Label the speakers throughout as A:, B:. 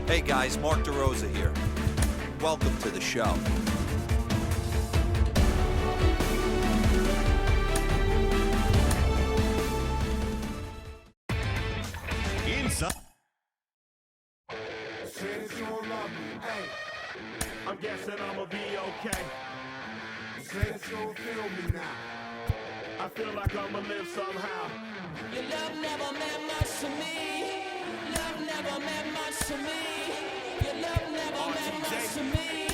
A: Hey guys, Mark DeRosa here. Welcome to the show.
B: Inside.
C: I'm guessing I'ma be okay. Say that you don't feel me now. I feel like I'ma live somehow.
D: Your love never meant much to me. Love never meant much to me. Your love never meant much to me.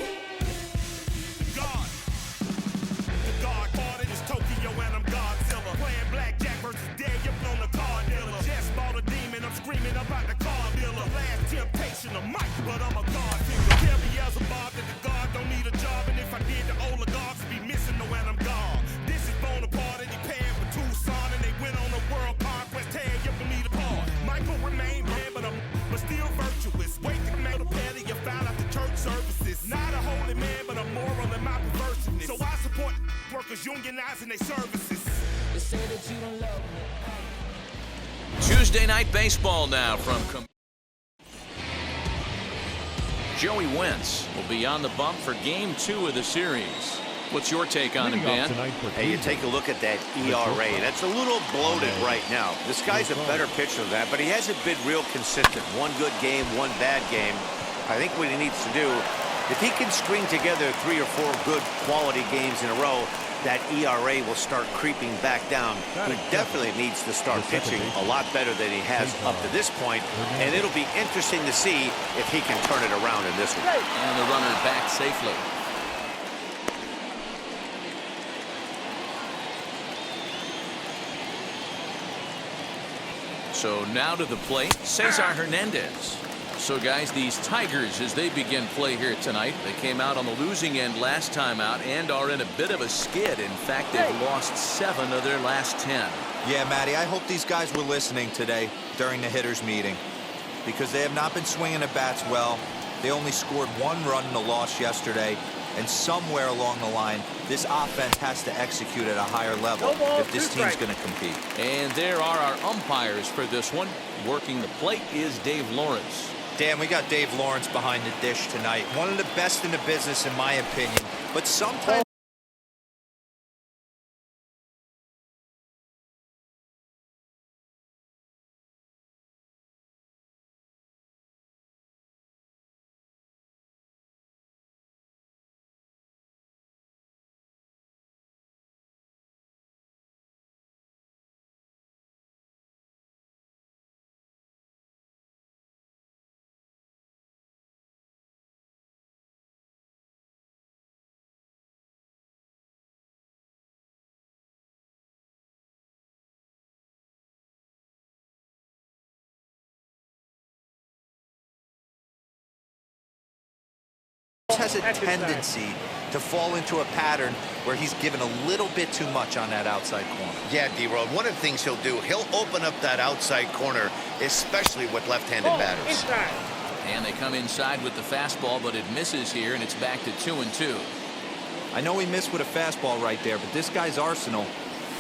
C: The God parted is Tokyo and I'm Godzilla. Playing blackjack versus Daniel on the car dealer. Just bought a demon, I'm screaming about the car dealer. Last temptation of Mike, but I'm a God figure. Tell me as a Bob that the God don't need a job. And if I did, the oligarchs would be missing no when I'm gone. This is Bonaparte and he paired with Tucson. And they went on a world conquest, tearing you from me apart. Michael remained red, but still virtuous. Wake the man to pay you found out the church services. Not a holy man, but a moral in my perverseness. So I support workers unionizing their services.
D: They say that you don't love me.
E: Tuesday night baseball now from Joey Wentz will be on the bump for game 2 of the series. What's your take on him, Dan?
B: Hey, you take a look at that ERA. That's a little bloated right now. This guy's a better pitcher than that, but he hasn't been real consistent. One good game, one bad game. I think what he needs to do, if he can string together 3 or 4 good quality games in a row, that ERA will start creeping back down. He definitely needs to start pitching a lot better than he has up to this point, and it'll be interesting to see if he can turn it around in this one.
E: And the runner back safely. So now to the plate, Cesar Hernandez. So guys, these Tigers, as they begin play here tonight, they came out on the losing end last time out and are in a bit of a skid. In fact, they've lost 7 of their last 10.
A: Yeah, Matty, I hope these guys were listening today during the hitters meeting, because they have not been swinging the bats well. They only scored 1 run in the loss yesterday, and somewhere along the line, this offense has to execute at a higher level if this team's going to compete.
E: And there are our umpires for this one. Working the plate is Dave Lawrence.
A: Dan, we got Dave Lawrence behind the dish tonight. One of the best in the business, in my opinion. But sometimes has a tendency to fall into a pattern where he's given a little bit too much on that outside corner.
B: Yeah, D-Road, one of the things he'll do, he'll open up that outside corner, especially with left-handed batters.
E: And they come inside with the fastball, but it misses here, and it's back to 2-2.
A: I know he missed with a fastball right there, but this guy's arsenal,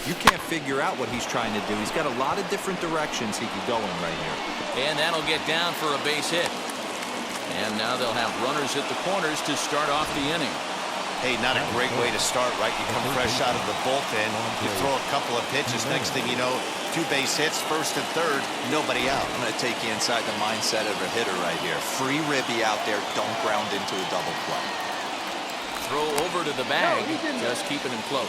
A: you can't figure out what he's trying to do. He's got a lot of different directions he could go in right here.
E: And that'll get down for a base hit. And now they'll have runners at the corners to start off the inning.
B: Hey, not a great way to start, right? You come fresh out of the bullpen, you throw a couple of pitches, next thing you know, 2 base hits, first and third, nobody out.
A: I'm going to take you inside the mindset of a hitter right here. Free ribby out there, don't ground into a double play.
E: Throw over to the bag, just keeping him close.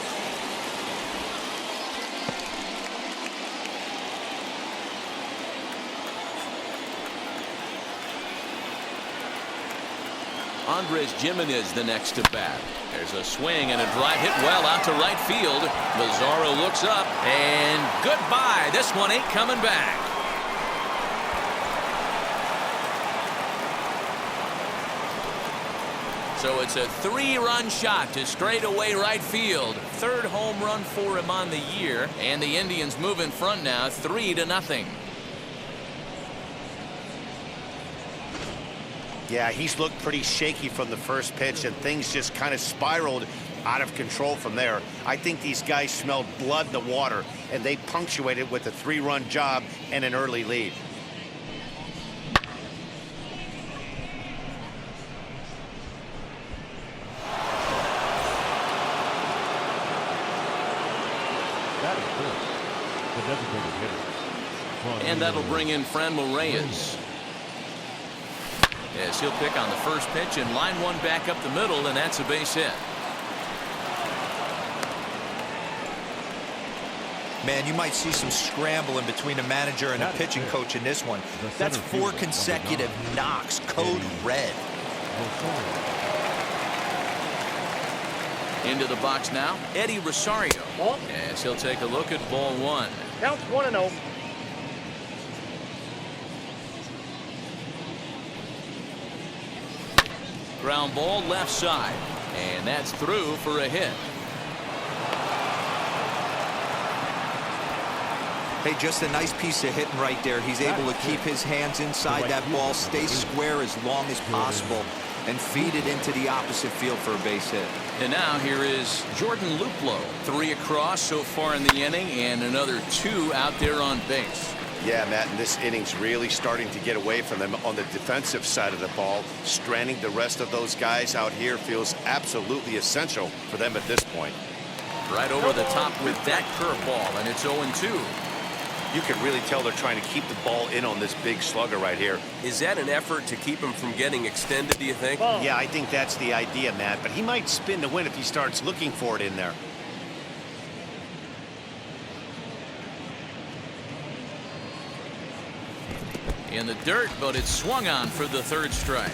E: Andres Gimenez the next to bat. There's a swing and a drive hit well out to right field. Lazaro looks up and goodbye. This one ain't coming back. So it's a 3-run shot to straightaway right field. 3rd home run for him on the year, and the Indians move in front now 3-0.
B: Yeah, he's looked pretty shaky from the first pitch, and things just kind of spiraled out of control from there. I think these guys smelled blood in the water, and they punctuated with a 3-run job and an early lead.
F: That is good. The designated hitter.
E: And that'll bring in Franmil Reyes. Yes, he'll pick on the first pitch and line one back up the middle, and that's a base hit.
A: Man, you might see some scrambling between a manager and a pitching coach in this one. That's 4 consecutive knocks, code red.
E: Into the box now, Eddie Rosario. Yes, he'll take a look at ball one.
G: Counts 1-0.
E: Ground ball left side, and that's through for a hit.
A: Hey, just a nice piece of hitting right there. He's able to keep his hands inside that ball, stay square as long as possible, and feed it into the opposite field for a base hit.
E: And now here is Jordan Luplow. 3 across so far in the inning, and another 2 out there on base.
B: Yeah, Matt, and this inning's really starting to get away from them on the defensive side of the ball. Stranding the rest of those guys out here feels absolutely essential for them at this point.
E: Right over the top with that curveball, and it's 0-2.
B: You can really tell they're trying to keep the ball in on this big slugger right here.
H: Is that an effort to keep him from getting extended, do you think?
B: Yeah, I think that's the idea, Matt, but he might spin to win if he starts looking for it in there.
E: In the dirt, but it's swung on for the 3rd strike.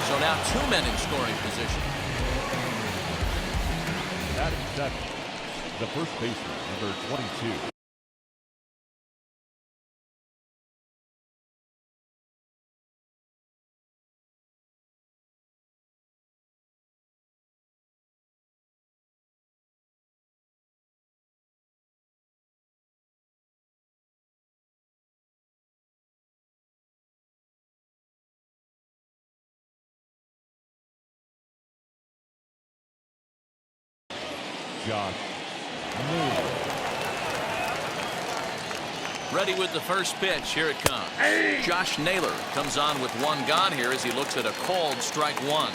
E: So now 2 men in scoring position.
F: That is 7. The first baseman, number 22. Josh Naylor.
E: Ready with the first pitch. Here it comes. Josh Naylor comes on with 1 gone here as he looks at a called strike 1.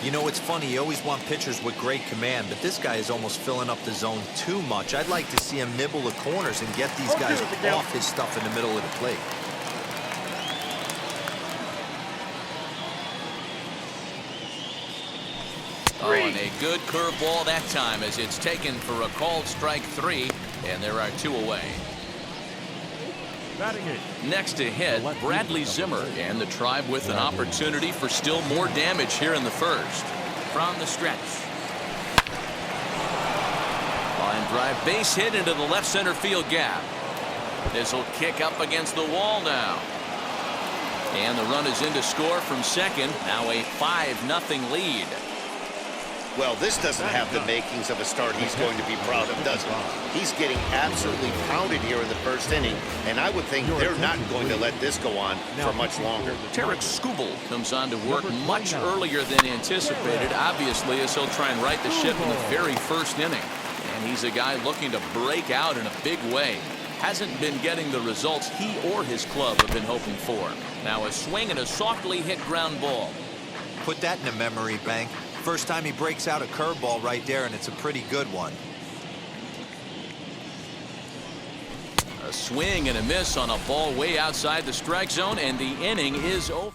A: You know, it's funny. You always want pitchers with great command, but this guy is almost filling up the zone too much. I'd like to see him nibble the corners and get these guys off his stuff in the middle of the plate.
E: Oh, and a good curveball that time as it's taken for a called strike 3, and there are 2 away. Next to hit, Bradley Zimmer, and the Tribe with an opportunity for still more damage here in the first. From the stretch. Line drive base hit into the left center field gap. This will kick up against the wall now. And the run is in to score from second. Now a 5-0 lead.
B: Well, this doesn't have the makings of a start he's going to be proud of, does it? He's getting absolutely pounded here in the first inning, and I would think they're not going to let this go on for much longer.
E: Tarek Skubal comes on to work much earlier than anticipated, obviously, as he'll try and right the ship in the very first inning. And he's a guy looking to break out in a big way. Hasn't been getting the results he or his club have been hoping for. Now a swing and a softly hit ground ball.
A: Put that in a memory bank. First time he breaks out a curveball right there, and it's a pretty good one.
E: A swing and a miss on a ball way outside the strike zone, and the inning is over.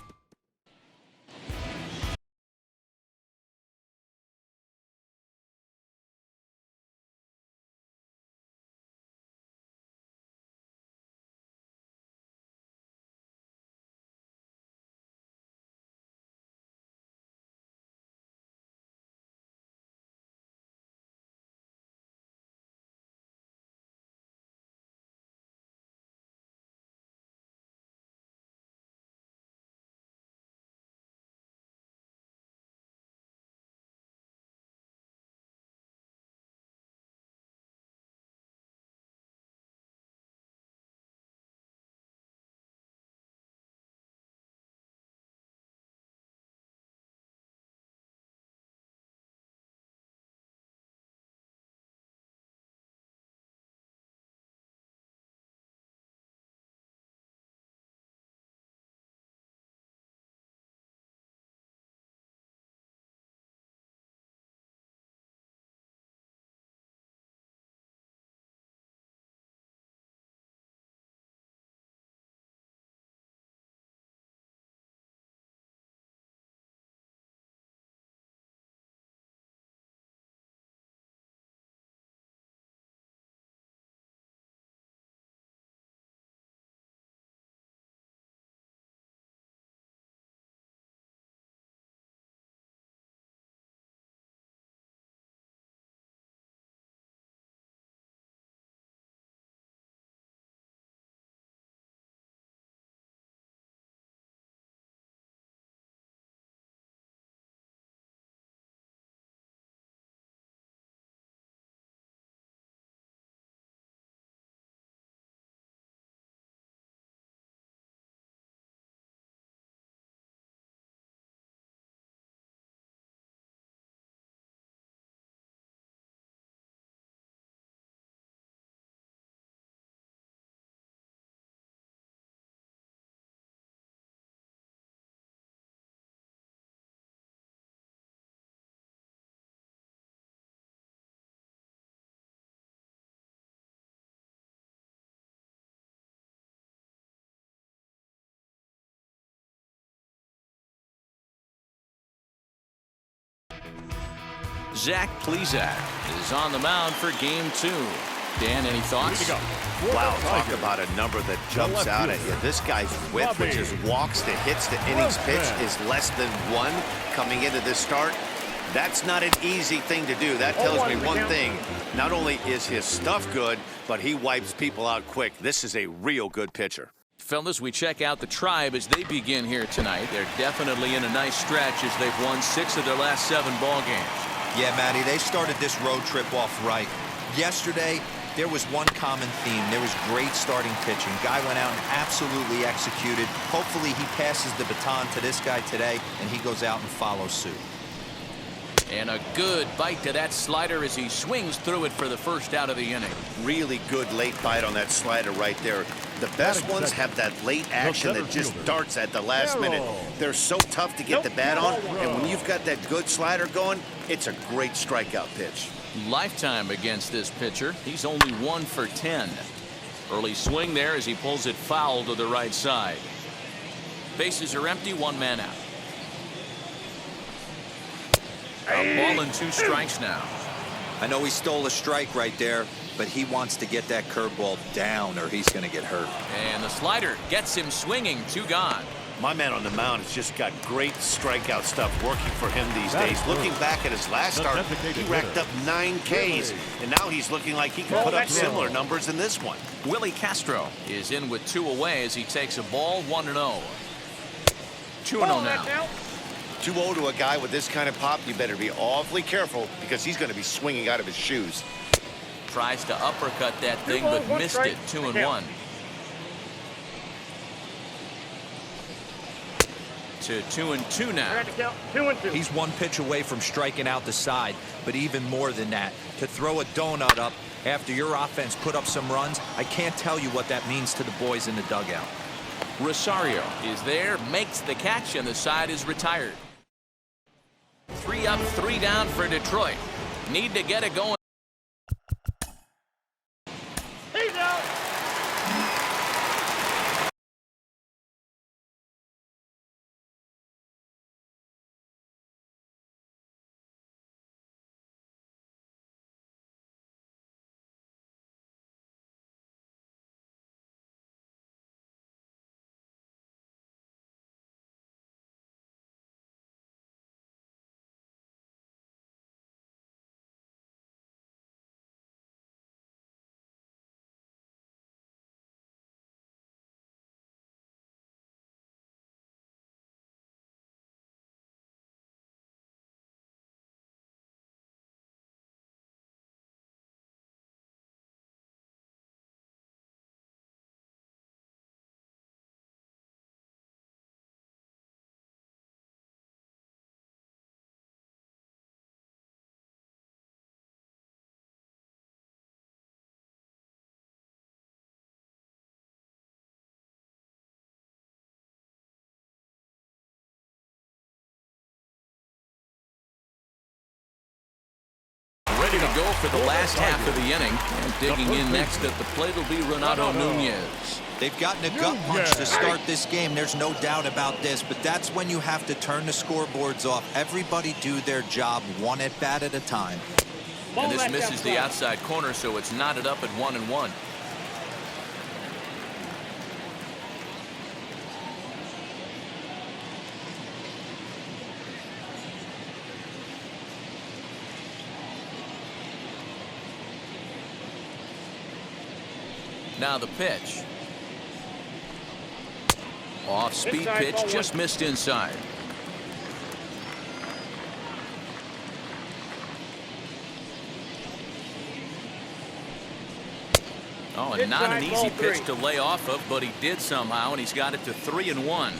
E: Zach Plesac is on the mound for game 2. Dan, any thoughts?
B: Wow, talk about a number that jumps out at you. This guy's whip, which is walks to hits to innings pitch, is less than 1 coming into this start. That's not an easy thing to do. That tells me one thing. Not only is his stuff good, but he wipes people out quick. This is a real good pitcher.
E: Fellas, we check out the Tribe as they begin here tonight. They're definitely in a nice stretch as they've won 6 of their last 7 ball games.
A: Yeah, Matty, they started this road trip off right. Yesterday, there was one common theme. There was great starting pitching. Guy went out and absolutely executed. Hopefully he passes the baton to this guy today, and he goes out and follows suit.
E: And a good bite to that slider as he swings through it for the first out of the inning.
B: Really good late bite on that slider right there. The best ones have that late action that just darts at the last minute. They're so tough to get the bat on, and when you've got that good slider going, it's a great strikeout pitch.
E: Lifetime against this pitcher. He's only 1 for 10. Early swing there as he pulls it foul to the right side. Bases are empty, 1 man out. A ball and 2 strikes now.
A: I know he stole a strike right there, but he wants to get that curveball down or he's going to get hurt.
E: And the slider gets him swinging. 2 gone.
B: My man on the mound has just got great strikeout stuff working for him these days. Looking back at his last start, he racked up 9 Ks, and now he's looking like he can put up similar numbers in this one.
E: Willie Castro is in with 2 away as he takes a ball 1-0. 2-0 now.
B: 2-0 to a guy with this kind of pop, you better be awfully careful because he's going to be swinging out of his shoes.
E: Tries to uppercut that thing, but missed it. 2-1. To 2-2 now.
G: 2-2.
A: He's 1 pitch away from striking out the side, but even more than that, to throw a donut up after your offense put up some runs, I can't tell you what that means to the boys in the dugout.
E: Rosario is there, makes the catch, and the side is retired. 3 up, 3 down for Detroit. Need to get it going.
G: He's out.
E: Ready to go for the last half of the inning. And digging in next at the plate will be Renato Nunez.
A: They've gotten a gut punch to start this game. There's no doubt about this, but that's when you have to turn the scoreboards off. Everybody do their job 1 at bat at a time.
E: And this misses the outside corner, so it's knotted up at 1-1. Now the pitch. Off speed pitch, just missed inside. Oh, and not an easy pitch to lay off of, but he did somehow, and he's got it to 3-1.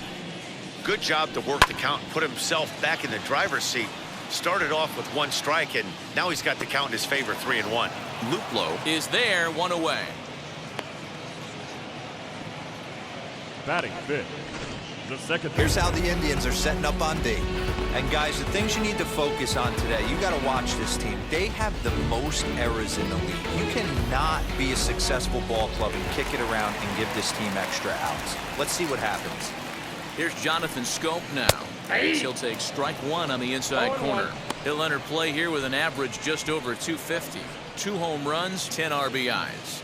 B: Good job to work the count and put himself back in the driver's seat. Started off with 1 strike, and now he's got the count in his favor, 3-1.
E: Luplow is there, 1 away.
F: Batting fifth, the second.
A: Here's how the Indians are setting up on D. And guys, the things you need to focus on today, you got to watch this team. They have the most errors in the league. You cannot be a successful ball club and kick it around and give this team extra outs. Let's see what happens.
E: Here's Jonathan Scope now. He'll take strike 1 on the inside corner. He'll enter play here with an average just over 250. 2 home runs, 10 RBIs.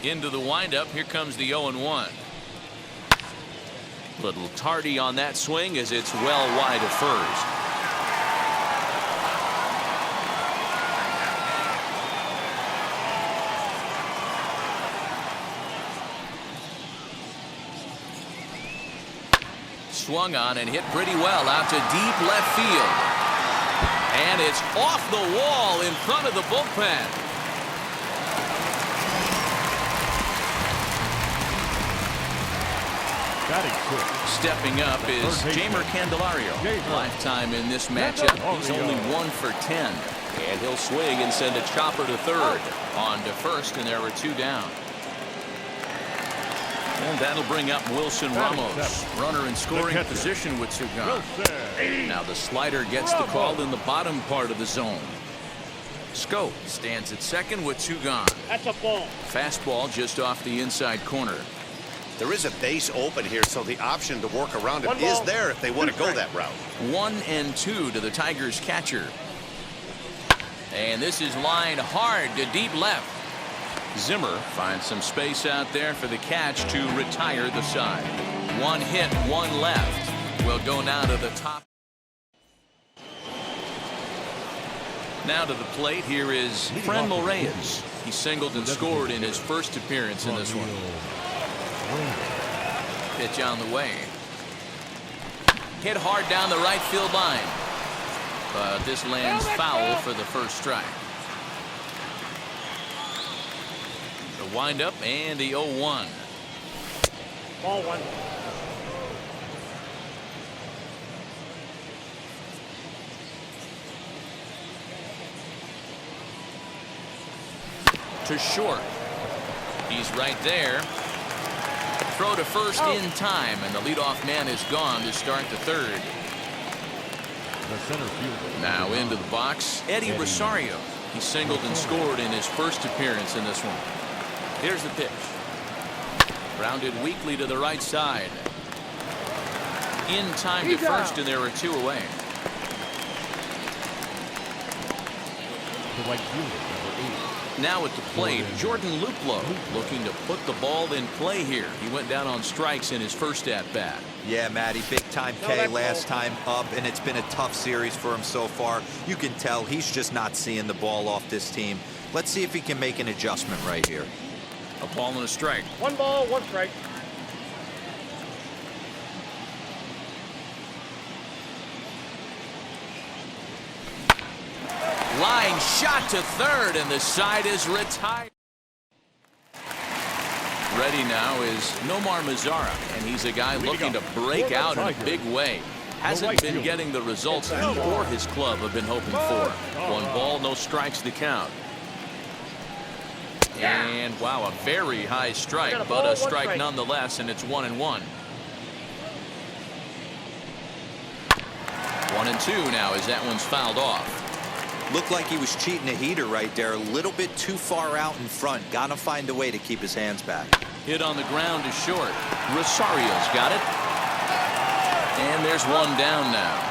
E: Into the windup. Here comes the 0-1. Little tardy on that swing as it's well wide of first. Swung on and hit pretty well out to deep left field. And it's off the wall in front of the bullpen. Stepping up is Jamer Candelario. Lifetime in this matchup. He's only 1 for 10. And he'll swing and send a chopper to third. On to first, and there were 2 down. And that'll bring up Wilson Ramos. Runner in scoring position with 2 gone. Now the slider gets the call in the bottom part of the zone. Scope stands at second with 2 gone.
G: That's a ball.
E: Fastball just off the inside corner.
B: There is a base open here, so the option to work around it is there if they want to go that route.
E: 1-2 to the Tigers catcher. And this is lined hard to deep left. Zimmer finds some space out there for the catch to retire the side. 1 hit, 1 left. We'll go now to the top. Now to the plate. Here is Franmil Reyes. He singled and scored in his first appearance in this one. Pitch on the way. Hit hard down the right field line. But this lands foul for the first strike. The windup and the 0-1.
G: Ball 1.
E: To short. He's right there. Throw to first in time, and the leadoff man is gone to start the third.
F: The center fielder.
E: Now into the box, Eddie Rosario. He singled and scored in his first appearance in this one. Here's the pitch. Rounded weakly to the right side. In time to first, and there are 2 away.
F: The right fielder, number 8.
E: Now at the plate, Jordan Luplow looking to put the ball in play here. He went down on strikes in his first at-bat.
A: Yeah, Matty, big-time K last time up, and it's been a tough series for him so far. You can tell he's just not seeing the ball off this team. Let's see if he can make an adjustment right here.
E: A ball and a strike.
G: 1 ball, 1 strike.
E: Line shot to third, and the side is retired. Ready now is Nomar Mazara, and he's a guy looking to break out in a big way. Hasn't been getting the results he or his club have been hoping for. 1 ball, no strikes to count. And wow, a very high strike, but a strike nonetheless, and it's 1-1. 1-2 now as that one's fouled off.
A: Looked like he was cheating a heater right there, a little bit too far out in front. Gotta find a way to keep his hands back.
E: Hit on the ground to short. Rosario's got it. And there's 1 down now.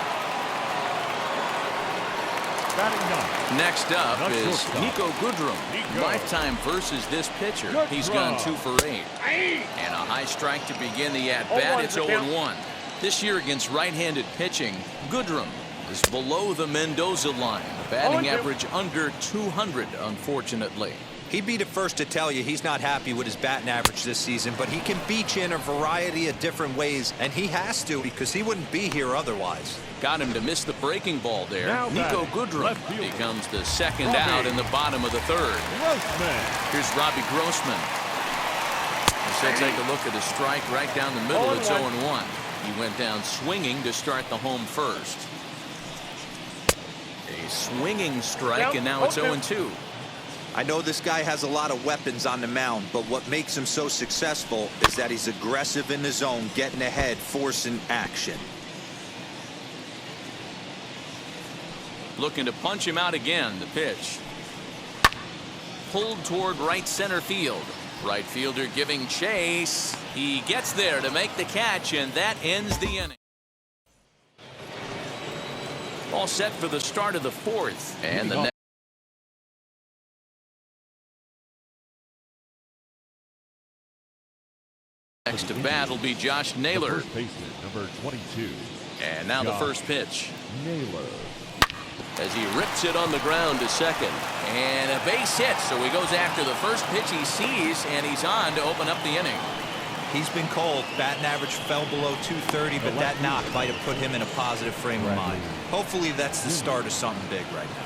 E: Next up is Nico Goodrum. Lifetime versus this pitcher. He's gone 2 for 8. And a high strike to begin the at-bat. It's 0-1. This year against right-handed pitching, Goodrum is below the Mendoza line. Batting average under 200, unfortunately.
A: He'd be the first to tell you he's not happy with his batting average this season, but he can beat you in a variety of different ways, and he has to because he wouldn't be here otherwise.
E: Got him to miss the breaking ball there. Nico Goodrum becomes the second out in the bottom of the third. Here's Robbie Grossman. So take a look at a strike right down the middle. It's 0-1. He went down swinging to start the home first. A swinging strike, and now it's 0-2.
A: I know this guy has a lot of weapons on the mound, but what makes him so successful is that he's aggressive in the zone, getting ahead, forcing action.
E: Looking to punch him out again. The pitch. Pulled toward right center field. Right fielder giving chase. He gets there to make the catch, and that ends the inning. All set for the start of the fourth. And the next to bat will be Josh Naylor.
F: First baseman, number 22.
E: And now the first pitch.
F: Naylor.
E: As he rips it on the ground to second. And a base hit, so he goes after the first pitch he sees, and he's on to open up the inning.
A: He's been cold. Batting average fell below 230, but that knock might have put him in a positive frame of mind. Hopefully that's the start of something big right now.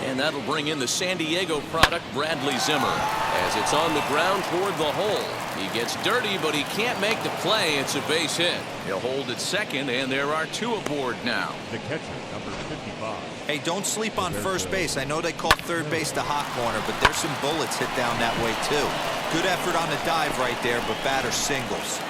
E: And that'll bring in the San Diego product, Bradley Zimmer, as it's on the ground toward the hole. He gets dirty, but he can't make the play. It's a base hit. He'll hold at second, and there are two aboard now.
F: The catcher, number 55.
A: Hey, don't sleep on first base. I know they call third base the hot corner, but there's some bullets hit down that way, too. Good effort on the dive right there, but batter singles.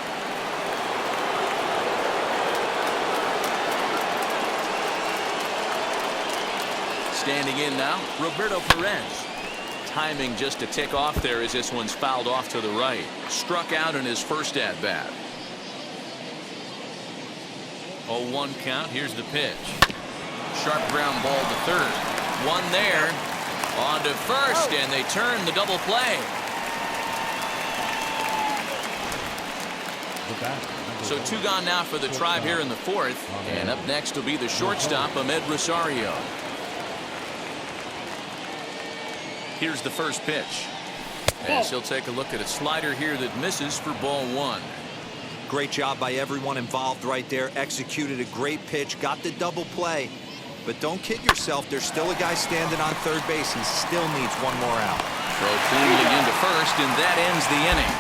E: Standing in now, Roberto Perez. Timing just a tick off there as this one's fouled off to the right. Struck out in his first at-bat. 0-1 count. Here's the pitch. Sharp ground ball to third. One there. On to first, and they turn the double play. So two gone now for the Tribe here in the fourth. And up next will be the shortstop, Ahmed Rosario. Here's the first pitch. As he'll take a look at a slider here that misses for ball one.
A: Great job by everyone involved right there. Executed a great pitch, got the double play. But don't kid yourself, there's still a guy standing on third base. He still needs one more out.
E: Throw cleanly into first, and that ends the inning.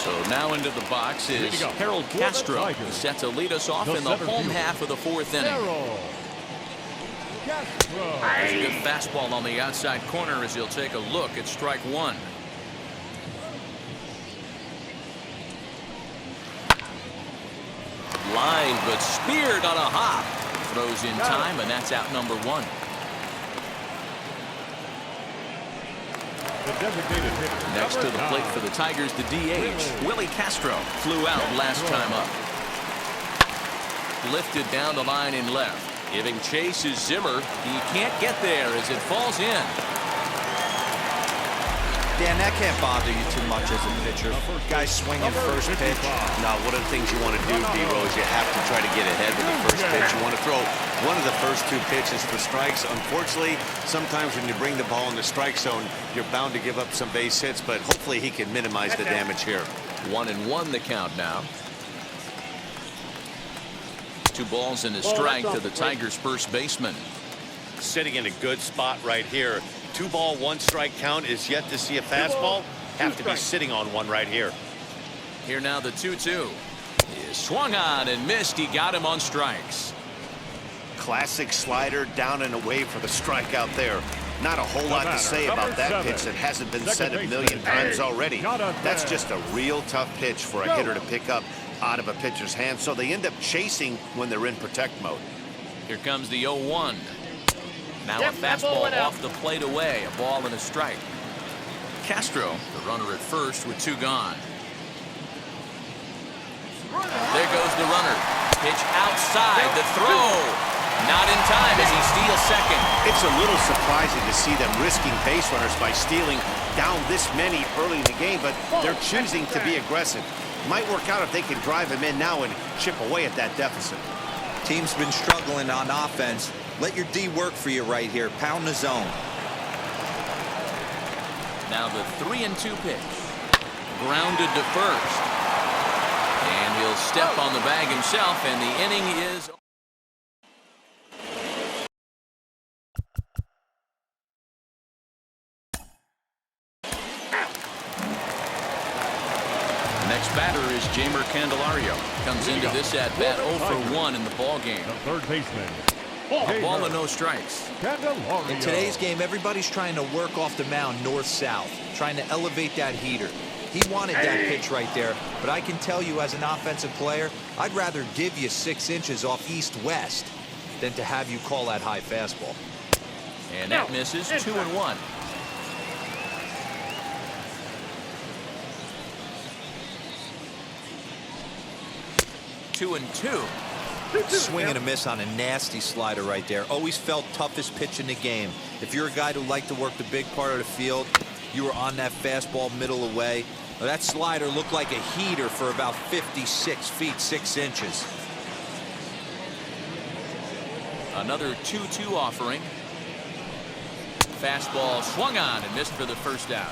E: So now into the box is Harold Castro. He's set to lead us off in the home half of the fourth inning. There's a good fastball on the outside corner as he'll take a look at strike one. Line, but speared on a hop. Throws in time, and that's out number one. Next to the plate for the Tigers, the DH, Willie Castro, flew out last time up. Lifted down the line in left. Giving chase is Zimmer. He can't get there as it falls in.
A: Dan, that can't bother you too much as a pitcher. Guy swinging first pitch.
B: Now, one of the things you want to do, D-Row, is you have to try to get ahead with the first pitch. You want to throw one of the first two pitches for strikes. Unfortunately, sometimes when you bring the ball in the strike zone, you're bound to give up some base hits, but hopefully he can minimize the damage here.
E: 1-1 the count now. 2 balls and a strike to the Tigers' first baseman.
B: Sitting in a good spot right here. 2 ball, 1 strike count is yet to see a fastball. Have to be sitting on one right here.
E: Here now the 2-2. He swung on and missed. He got him on strikes.
B: Classic slider down and away for the strikeout there. Not a whole lot to say about that pitch that hasn't been said a million times already. That's just a real tough pitch for a hitter to pick up out of a pitcher's hand, so they end up chasing when they're in protect mode.
E: Here comes the 0-1. Now a fastball off the plate away, a ball and a strike. Castro, the runner at first with 2 gone. There goes the runner. Pitch outside, the throw. Not in time as he steals second.
B: It's a little surprising to see them risking base runners by stealing down this many early in the game, but they're choosing to be aggressive. Might work out if they can drive him in now and chip away at that deficit.
A: Team's been struggling on offense. Let your D work for you right here. Pound the zone.
E: Now the 3-2 pitch. Grounded to first. And he'll step on the bag himself, and the inning is... Next batter is Jamer Candelario. Comes into this at-bat 0 for 1 in the ball game.
F: The third baseman.
E: A ball and no strikes.
F: Candelario.
A: In today's game, everybody's trying to work off the mound north-south, trying to elevate that heater. He wanted that pitch right there, but I can tell you as an offensive player, I'd rather give you 6 inches off east-west than to have you call that high fastball.
E: And that misses. 2-1. Two and two.
A: Swing and a miss on a nasty slider right there. Always felt toughest pitch in the game. If you're a guy who liked to work the big part of the field, you were on that fastball middle away. Well, that slider looked like a heater for about 56 feet 6 inches.
E: Another 2-2 offering. Fastball swung on and missed for the first out.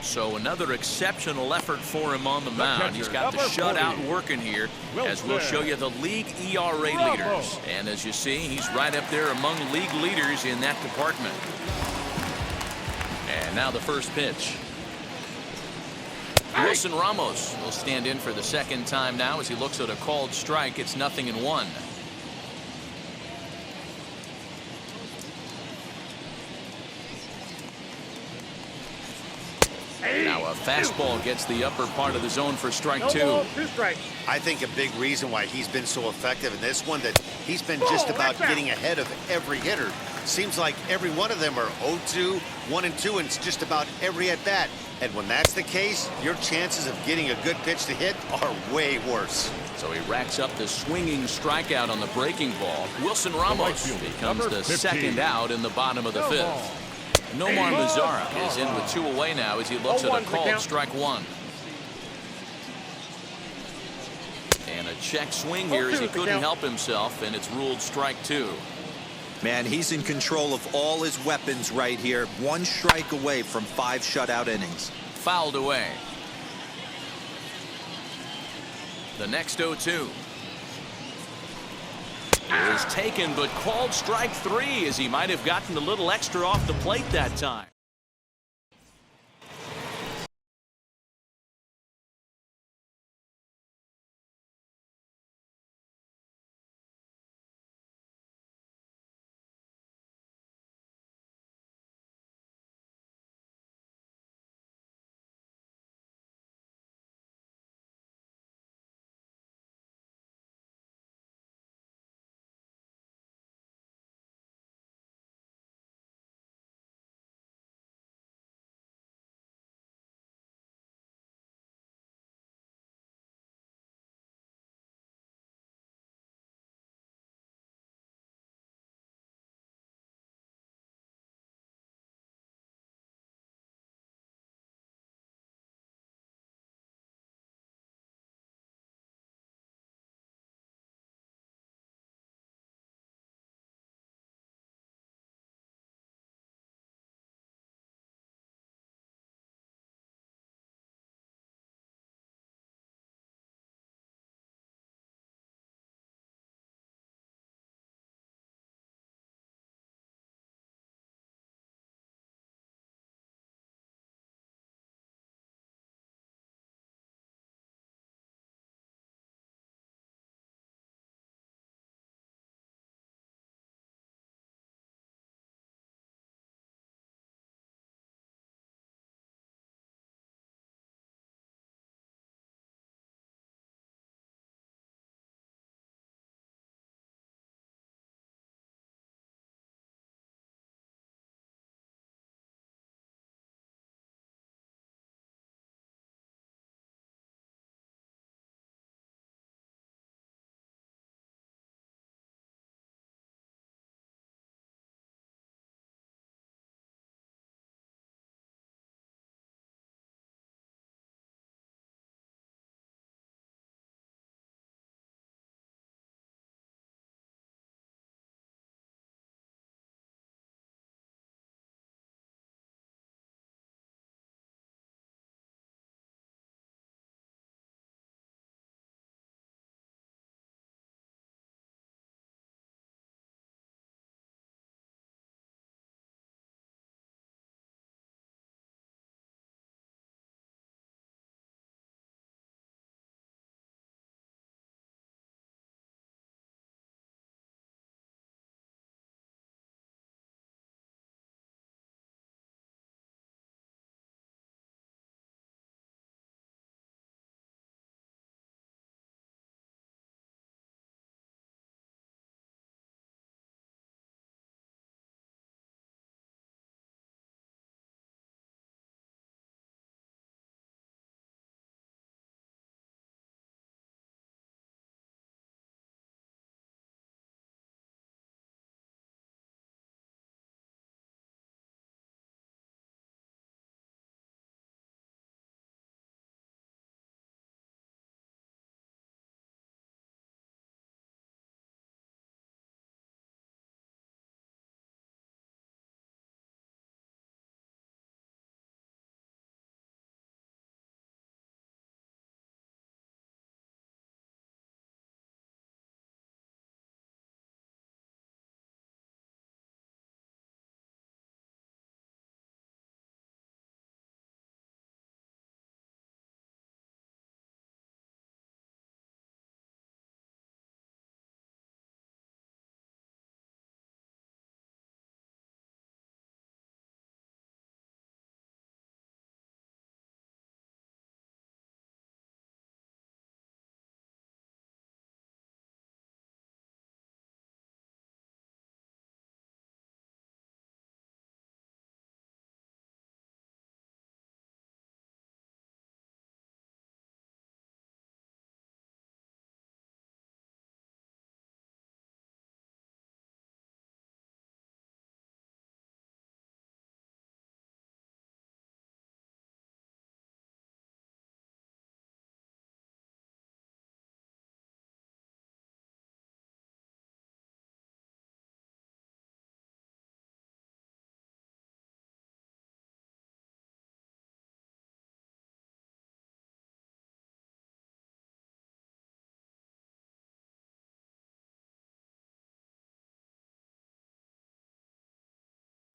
E: So another exceptional effort for him on the mound. He's got the shutout working here, as we'll show you the league ERA leaders. And as you see, he's right up there among league leaders in that department. And now the first pitch. Wilson Ramos will stand in for the second time now as he looks at a called strike. It's 0-1. Now a fastball gets the upper part of the zone for strike
G: No
E: two.
G: ball, 2 strikes.
B: I think a big reason why he's been so effective in this one, that he's been just about getting ahead of every hitter. Seems like every one of them are 0-2, 1-2, and it's just about every at bat. And when that's the case, your chances of getting a good pitch to hit are way worse.
E: So he racks up the swinging strikeout on the breaking ball. Wilson Ramos becomes the second out in the bottom of the fifth. Nomar Mazara is in with 2 away now as he looks at a called strike one. And a check swing here as he couldn't help himself, and it's ruled strike 2.
A: Man, he's in control of all his weapons right here. 1 strike away from 5 shutout innings.
E: Fouled away. The next 0-2 is taken, but called strike 3 as he might have gotten a little extra off the plate that time.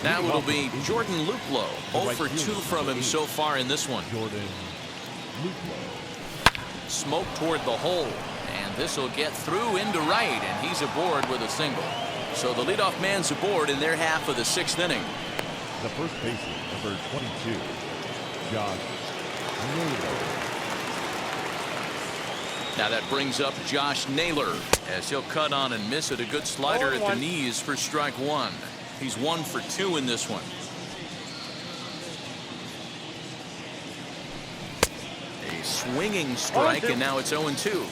E: Now it'll be Jordan Luplow. 0 for 2 from him so far in this one.
F: Jordan Luplow.
E: Smoke toward the hole. And this will get through into right. And he's aboard with a single. So the leadoff man's aboard in their half of the 6th inning.
F: The first baseman, number 22, Josh Naylor.
E: Now that brings up Josh Naylor as he'll cut on and miss it. A good slider at the knees for strike 1. He's 1 for 2 in this one. A swinging strike, and now it's 0-2.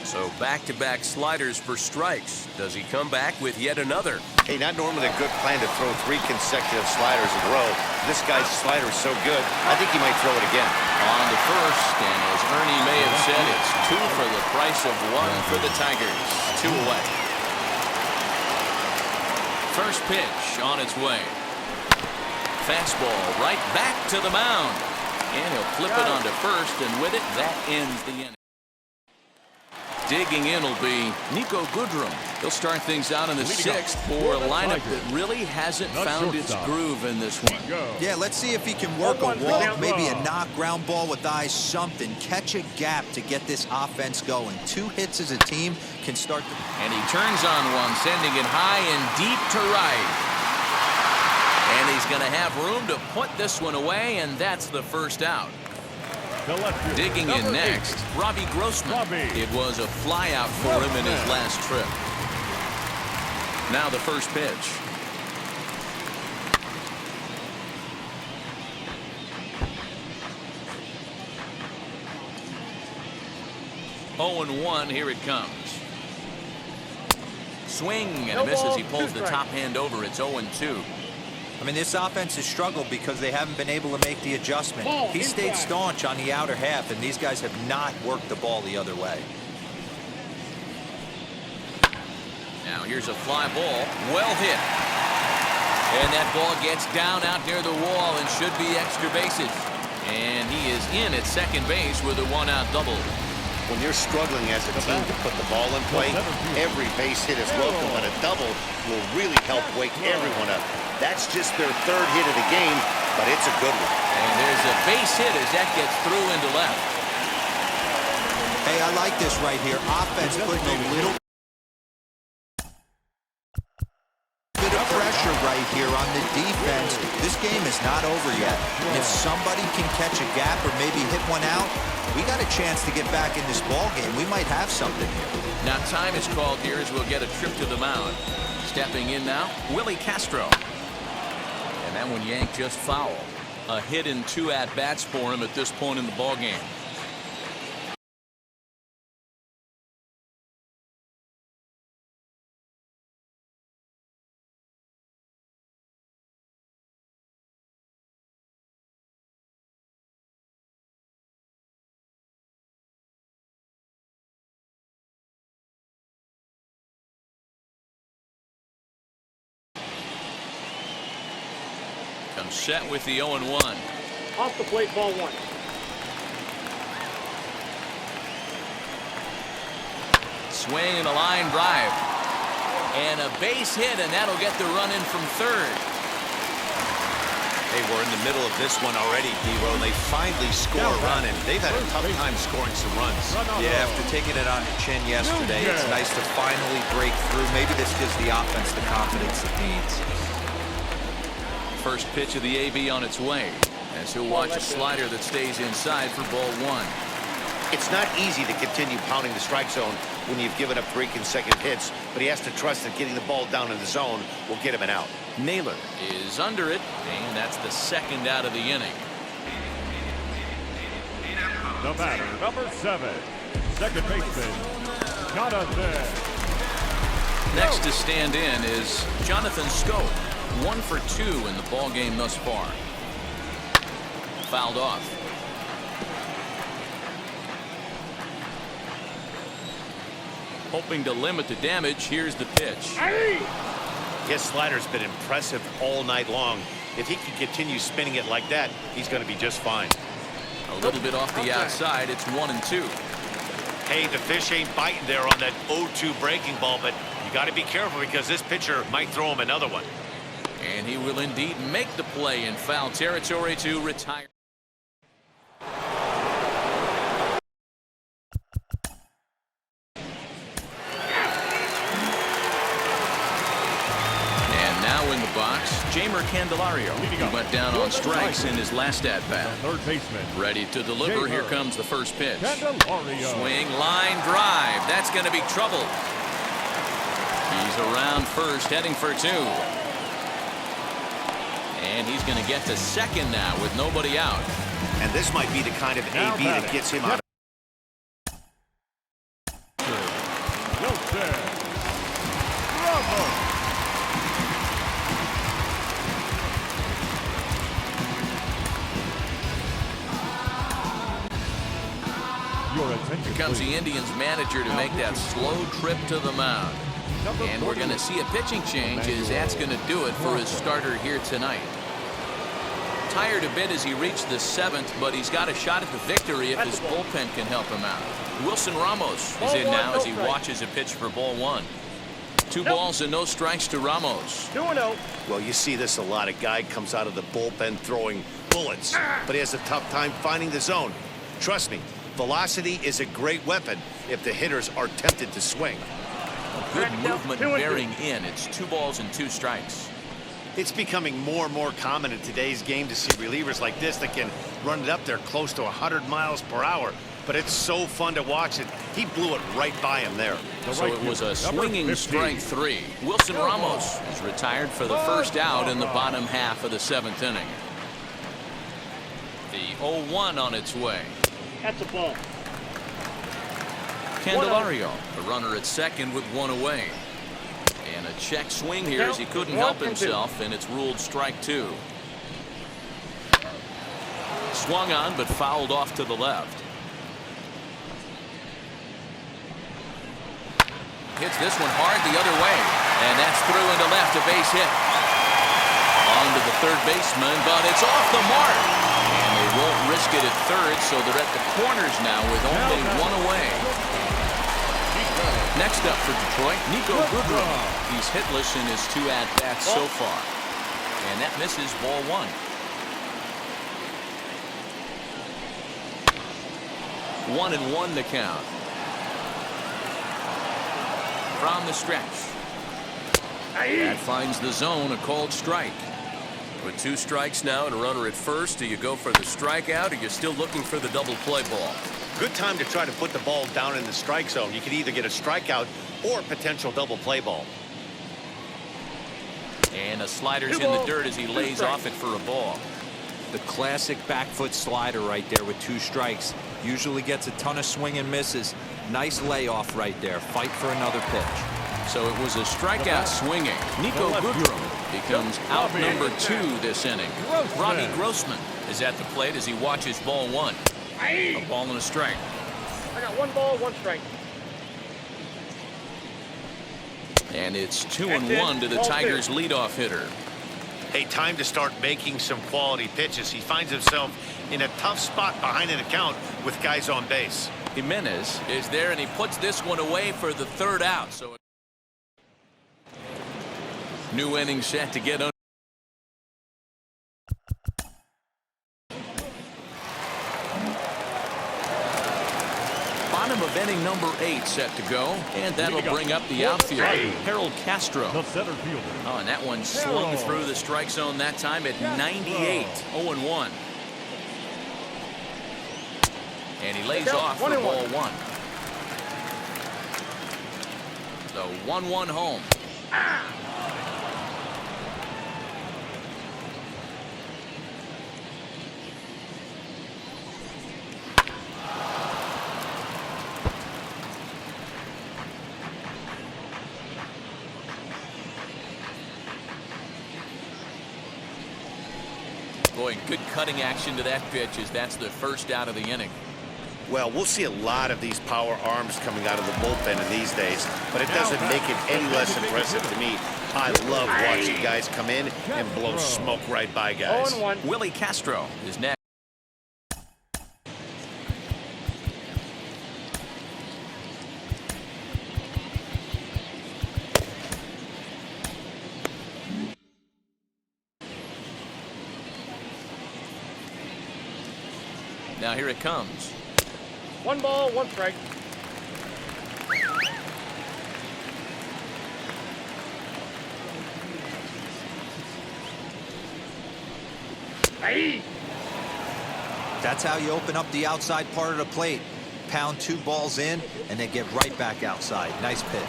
H: So back-to-back sliders for strikes. Does he come back with yet another?
B: Hey, not normally a good plan to throw 3 consecutive sliders in a row. This guy's slider is so good, I think he might throw it again.
E: On to first, and as Ernie may have said, it's 2 for the price of 1 for the Tigers. 2 away. First pitch on its way. Fastball right back to the mound. And he'll flip it onto first, and with it, that ends the inning. Digging in will be Nico Goodrum. He'll start things out in the 6th for a lineup that really hasn't found its groove in this one.
A: Yeah, let's see if he can work a walk, maybe a knock, ground ball with eyes, something. Catch a gap to get this offense going. 2 hits as a team can start to...
E: And he turns on one, sending it high and deep to right. And he's going to have room to put this one away, and that's the first out. Digging in next, Robbie Grossman. It was a fly out for him in his last trip. Now the first pitch. Oh and 1, here it comes. Swing and a miss as he pulls the top hand over. It's 0-2.
A: I mean, this offense has struggled because they haven't been able to make the adjustment. He stayed staunch on the outer half, and these guys have not worked the ball the other way.
E: Now here's a fly ball, well hit. And that ball gets down out near the wall and should be extra bases. And he is in at second base with a 1-out double.
B: When you're struggling as a team to put the ball in play, every base hit is welcome, and a double will really help wake everyone up. That's just their 3rd hit of the game, but it's a good one.
E: And there's a base hit as that gets through into left.
A: Hey, I like this right here. Offense putting a little bit of pressure right here on the defense. This game is not over yet. If somebody can catch a gap or maybe hit one out, we got a chance to get back in this ball game. We might have something here.
E: Now time is called here as we'll get a trip to the mound. Stepping in now, Willie Castro. And that one yanked just foul. A hit in 2 at-bats for him at this point in the ball game. Comes set with the 0-1.
G: Off the plate, ball 1.
E: Swing and a line drive. And a base hit, and that'll get the run in from third.
B: Hey, we're in the middle of this one already, D-Row, and they finally score a run, and they've had a tough time scoring some runs.
A: Yeah, after taking it on the chin yesterday, it's nice to finally break through. Maybe this gives the offense the confidence it needs.
E: First pitch of the AV on its way as he'll watch a slider that stays inside for ball 1.
B: It's not easy to continue pounding the strike zone when you've given up 3 consecutive hits, but he has to trust that getting the ball down in the zone will get him an out.
E: Naylor is under it, and that's the 2nd out of the inning.
F: The batter, number 7, second baseman, Jonathan.
E: Next to stand in is Jonathan Scope. 1 for 2 in the ball game thus far. Fouled off. Hoping to limit the damage. Here's the pitch.
B: His slider's been impressive all night long. If he can continue spinning it like that, he's going to be just fine.
E: A little bit off the outside. It's 1-2.
B: Hey, the fish ain't biting there on that 0-2 breaking ball, but you got to be careful because this pitcher might throw him another one.
E: And he will indeed make the play in foul territory to retire. And now in the box, Jamer Candelario. He went down on strikes in his last at-bat.
F: Third baseman.
E: Ready to deliver. Here comes the first pitch.
F: Candelario.
E: Swing, line, drive. That's going to be trouble. He's around first, heading for two. And he's going to get to second now with nobody out.
B: And this might be the kind of AB that gets him out of.
E: Here comes the Indians manager to make that slow trip to the mound. And we're going to see a pitching change as that's going to do it for his starter here tonight. Tired a bit as he reached the seventh, but he's got a shot at the victory if his bullpen can help him out. Wilson Ramos is in now as he watches a pitch for ball one. Two balls and no strikes to Ramos.
G: 2-0.
B: Well, you see this a lot. A guy comes out of the bullpen throwing bullets, but he has a tough time finding the zone. Trust me, velocity is a great weapon if the hitters are tempted to swing.
E: Good movement bearing in. It's 2 balls and 2 strikes.
B: It's becoming more and more common in today's game to see relievers like this that can run it up there close to 100 miles per hour. But it's so fun to watch it. He blew it right by him there.
E: So it was a swinging strike 3. Wilson Ramos is retired for the first out in the bottom half of the 7th inning. The 0-1 on its way.
G: That's a ball.
E: Candelario, the runner at second with 1 away. And a check swing here as he couldn't help himself, and it's ruled strike 2. Swung on but fouled off to the left. Hits this one hard the other way, and that's through into left, a base hit. On to the third baseman, but it's off the mark. And they won't risk it at third, so they're at the corners now with only 1 away. Next up for Detroit, Nico Goodrum. He's hitless in his 2 at-bats so far. And that misses ball 1. 1-1 the count. From the stretch. That finds the zone, a called strike.
H: With 2 strikes now and a runner at first, do you go for the strikeout or you're still looking for the double play ball?
B: Good time to try to put the ball down in the strike zone. You could either get a strikeout or potential double play ball.
E: And a slider's in the dirt as he lays off it for a ball.
A: The classic back foot slider right there with 2 strikes. Usually gets a ton of swing and misses. Nice layoff right there. Fight for another pitch.
E: So it was a strikeout swinging. Nico Goodrum becomes out number 2 this inning. Robbie Grossman is at the plate as he watches ball 1. A ball and a strike.
G: I got 1 ball, 1 strike.
E: And it's 2-1 to the Tigers' leadoff hitter.
B: Hey, time to start making some quality pitches. He finds himself in a tough spot behind an account with guys on base.
E: Jimenez is there, and he puts this one away for the 3rd out. So new inning set to get under. Bottom of inning number 8 set to go, and that'll bring up the outfield. Harold Castro.
F: The center fielder.
E: Oh, and that one slung through the strike zone that time at 98. 0-1. And he lays off for ball 1. So 1-1 home. Boy, good cutting action to that pitch as that's the 1st out of the inning.
B: Well, we'll see a lot of these power arms coming out of the bullpen in these days, but it doesn't make it any less impressive to me. I love watching guys come in and blow smoke right by guys.
G: 0-1.
E: Willie Castro is next. Now here it comes.
G: 1 ball, 1 strike. Hey!
A: That's how you open up the outside part of the plate. Pound 2 balls in, and then get right back outside. Nice pitch.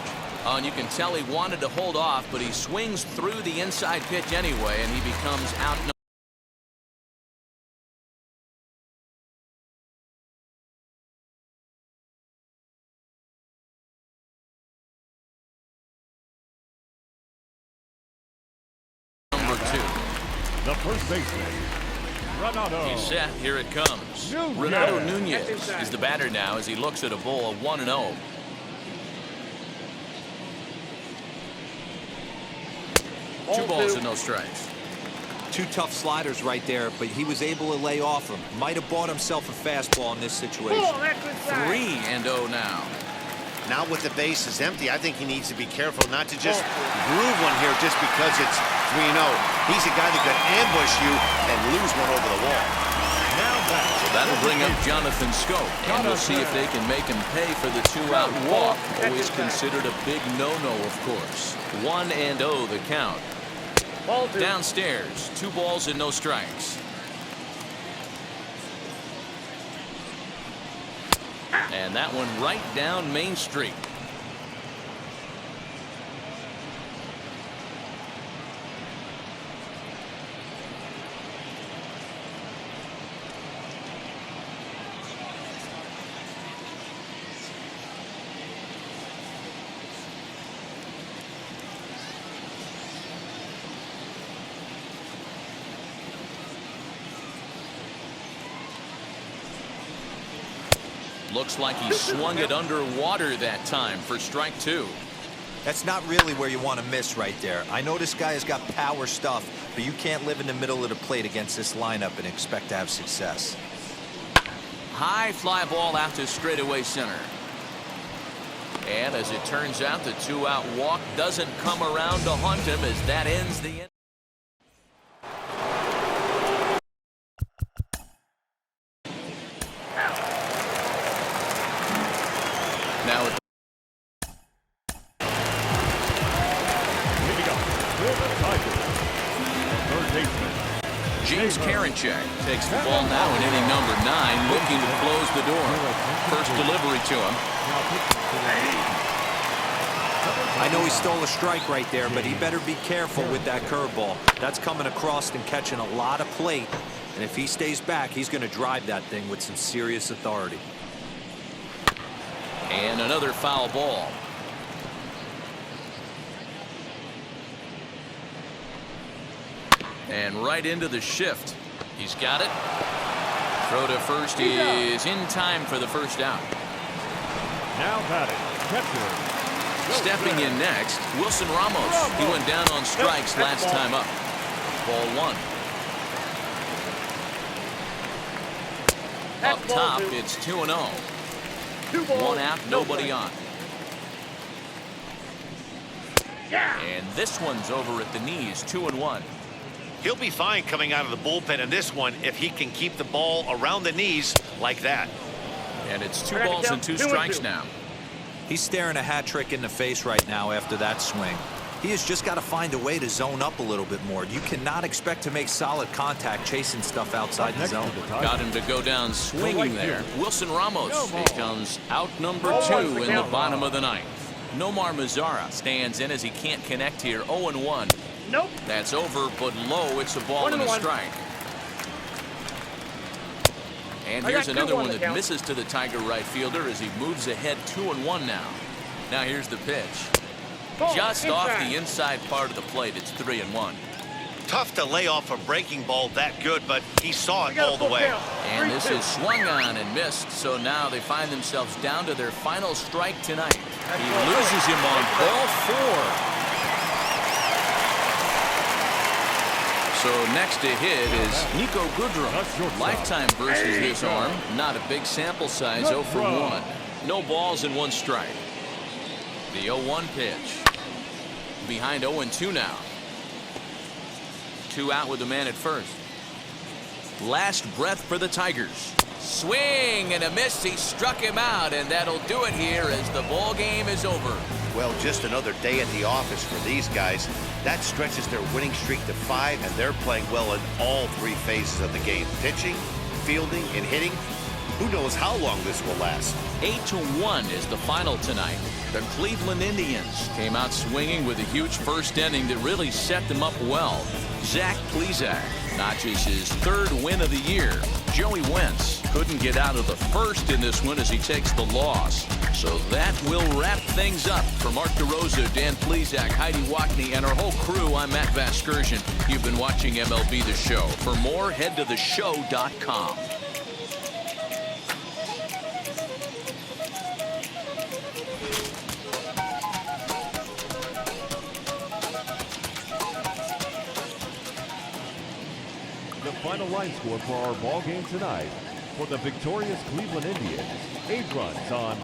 E: Oh, and you can tell he wanted to hold off, but he swings through the inside pitch anyway, and he becomes out. Number 2.
F: The first baseman, Renato.
E: He's set. Here it comes. Renato Nunez is the batter now as he looks at a ball of 1-0. Two balls and no strikes.
A: 2 tough sliders right there, but he was able to lay off them. Might have bought himself a fastball in this situation.
E: 3-0 now.
B: Now with the bases empty, I think he needs to be careful not to just groove one here just because it's 3-0. He's a guy that could ambush you and lose one over the wall.
F: Now back.
E: So that'll bring up Jonathan Scope, and we'll see if they can make him pay for the 2-out walk. Always considered a big no-no, of course. 1-0 the count. Downstairs, 2 balls and no strikes. And that one right down Main Street. Looks like he swung it underwater that time for strike 2.
A: That's not really where you want to miss right there. I know this guy has got power stuff, but you can't live in the middle of the plate against this lineup and expect to have success.
E: High fly ball out to straightaway center. And as it turns out, the 2-out walk doesn't come around to haunt him as that ends the inning. Now
F: Here we go. For the Tigers, the third baseman,
E: James Karinchak takes the ball now in inning number 9, looking to close the door. First delivery to him.
A: I know he stole a strike right there, but he better be careful with that curveball. That's coming across and catching a lot of plate, and if he stays back, he's going to drive that thing with some serious authority.
E: And another foul ball. And right into the shift. He's got it. Throw to first is in time for the first out.
F: now batting, catcher.
E: Stepping in next, Wilson Ramos. He went down on strikes last time up. Ball 1. Up top, it's 2-0. 1 out, nobody on. And this one's over at the knees, 2-1.
B: He'll be fine coming out of the bullpen in this one if he can keep the ball around the knees like that.
E: And it's 2 balls and 2 strikes now.
A: He's staring a hat trick in the face right now after that swing. He has just got to find a way to zone up a little bit more. You cannot expect to make solid contact chasing stuff outside the zone.
E: Got him to go down swinging there. Wilson Ramos becomes out number 2 in the bottom of the 9th. Nomar Mazara stands in as he can't connect here. 0-1.
G: Nope.
E: That's over, but low. It's a ball and a strike. And here's another one that misses to the Tiger right fielder as he moves ahead 2-1 now. Now here's the pitch. Just off the inside part of the plate. It's 3-1.
B: Tough to lay off a breaking ball that good, but he saw it all the way.
E: And this is swung on and missed, so now they find themselves down to their final strike tonight. He loses him on ball 4. So next to hit is Nico Goodrum. Lifetime versus his arm. Not a big sample size, 0 for 1. No balls and 1 strike. The 0-1 pitch. Behind 0-2 now. 2 out with the man at first. Last breath for the Tigers. Swing and a miss. He struck him out, and that'll do it here as the ball game is over.
B: Well, just another day at the office for these guys. That stretches their winning streak to 5, and they're playing well in all 3 phases of the game. Pitching, fielding, and hitting. Who knows how long this will last?
E: 8-1 is the final tonight. The Cleveland Indians came out swinging with a huge first inning that really set them up well. Zach Plesac notches his 3rd win of the year. Joey Wentz couldn't get out of the first in this one as he takes the loss. So that will wrap things up. For Mark DeRosa, Dan Plesac, Heidi Wackney, and our whole crew, I'm Matt Vasgersian. You've been watching MLB The Show. For more, head to theshow.com.
F: The final line score for our ball game tonight. For the victorious Cleveland Indians, 8 runs on